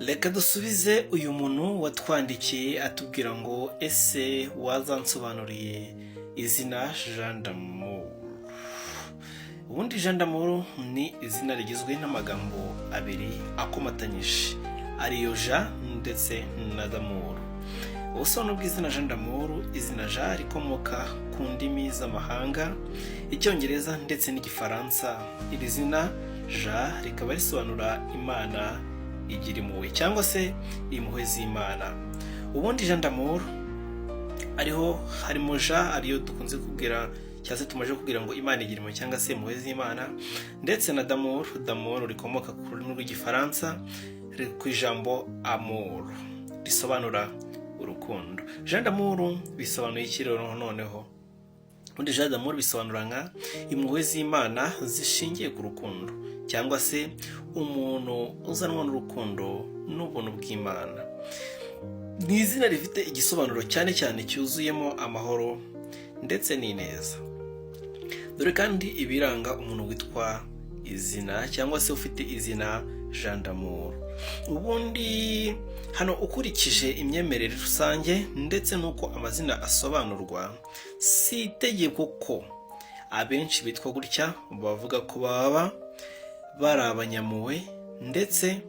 Reka dusubize uyu muntu watwandikiye atubwira ngo ese wazansobanuriye izina Jean d'Amour. Ubundi Jean d'Amour ni izina rigizwe n'amagambo abiri akomatanyije ariyo Jean ndetse na d'Amour. Ubusobanuro bw'izina Jean d'Amour, izina Jean rikomoka ku ndimi z'amahanga, Icyongereza ndetse n'Igifaransa. Iri zina Jean rikaba risobanura Imana igira impuhwe cyangwa se impuhwe z'Imana. Ubundi Jean d'Amour harimo Jean ariyo dukunze kubwira cyangwa se tumaje kubwira ngo Imana igira impuhwe cyangwa se impuhwe z'Imana, ndetse na d'Amour rikomoka ku rurimi rw'Igifaransa ku ijambo amour risobanura urukundo. Jean d'Amour bisobanuye iki rero noneho? Ubundi Jean d'Amour bisobanura nka impuhwe z'Imana zishingiye ku rukundo cyangwa se umuntu uzanwa n'urukundo n'ubuntu bw'Imana. Ni izina rifite igisobanuro cyane cyane cyuzuyemo amahoro ndetse n'ineza. Dore kandi ibiranga umuntu witwa izina cyangwa se ufite izina Jean d'Amour. Ubundi hano ukurikije imyemerere rusange ndetse n'uko amazina asobanurwa, si itegeko ko abenshi bitwa gutya bavuga ko baba bari abanyampuhwe ndetse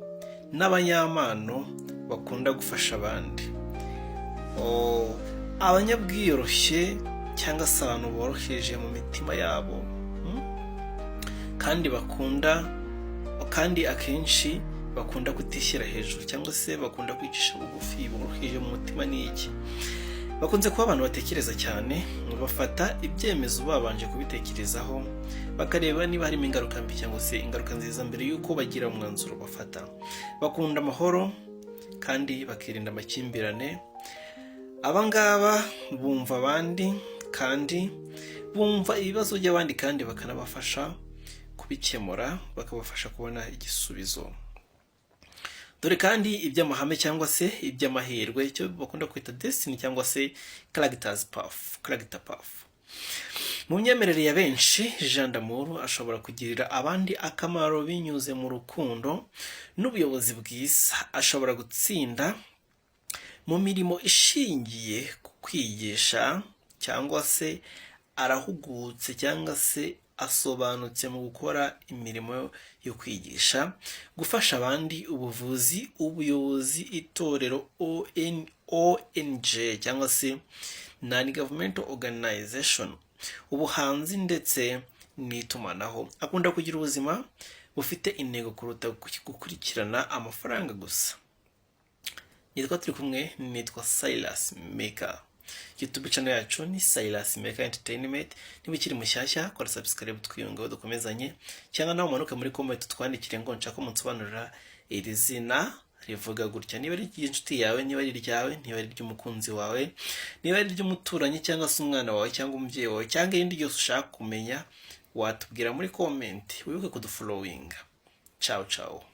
n'abanyamano bakunda gufasha abandi. Abanyabwiyoroshye cyangwa se abantu boroheje mu mitima yabo, kandi akenshi bakunda kutishyira hejuru cyangwa se bakunda kwicisha bugufi, boroheje mu mutima ni iki? Bakunze kuba abantu batekereza cyane, bafata ibyemezo babanje kubitekerezaho bakareba niba harimo ingaruka mbi cyangwa se ingaruka nziza mbere y'uko bagira umwanzuro bafata. Bakunda amahoro kandi bakirinda amakimbirane. Abangaba bumva abandi kandi bumva ibibazo by'abandi kandi bakanabafasha kubikemura, bakabafasha kubona igisubizo. Dore kandi iby'amahame cyangwa se iby'amahirwe, icyo bakunda kwita destiny cyangwa se character path. Mu myemerere ya benshi, Jean d'Amour ashobora kugirira abandi akamaro binyuze mu rukundo n'ubuyobozi bwiza. Ashobora gutsinda mu mirimo ishingiye ku kwigisha cyangwa se arahugutse cyangwa se asobanutse mu gukora imirimo yo kwigisha, gufasha abandi, ubuvuzi, ubuyobozi, itorero, ONG cyangwa se non-governmental organization, ubuhanzi ndetse n'itumanaho. Akunda kugira ubuzima bufite intego kuruta gukurikirana amafaranga gusa. Nitwa turi kumwe, nitwa Silas Maker. YouTube channel yacu ni Silas Maker Entertainment. Niba ukiri mushyashya kora subscribe twiyungeho dukomezanye, cyangwa nawe umanuke muri comment twandikire ngo nshaka umunsobanurira iri zina rivuga gutya. Niba ari iry'inshuti yawe, niba ari iryawe, niba ari iry'umukunzi wawe, niba ari iry'umuturanyi cyangwa se umwana wawe cyangwa umubyeyi wawe cyangwa irindi ryose ushaka kumenya, watubwira muri comment. Wibuke kudufollowing. Ciao ciao.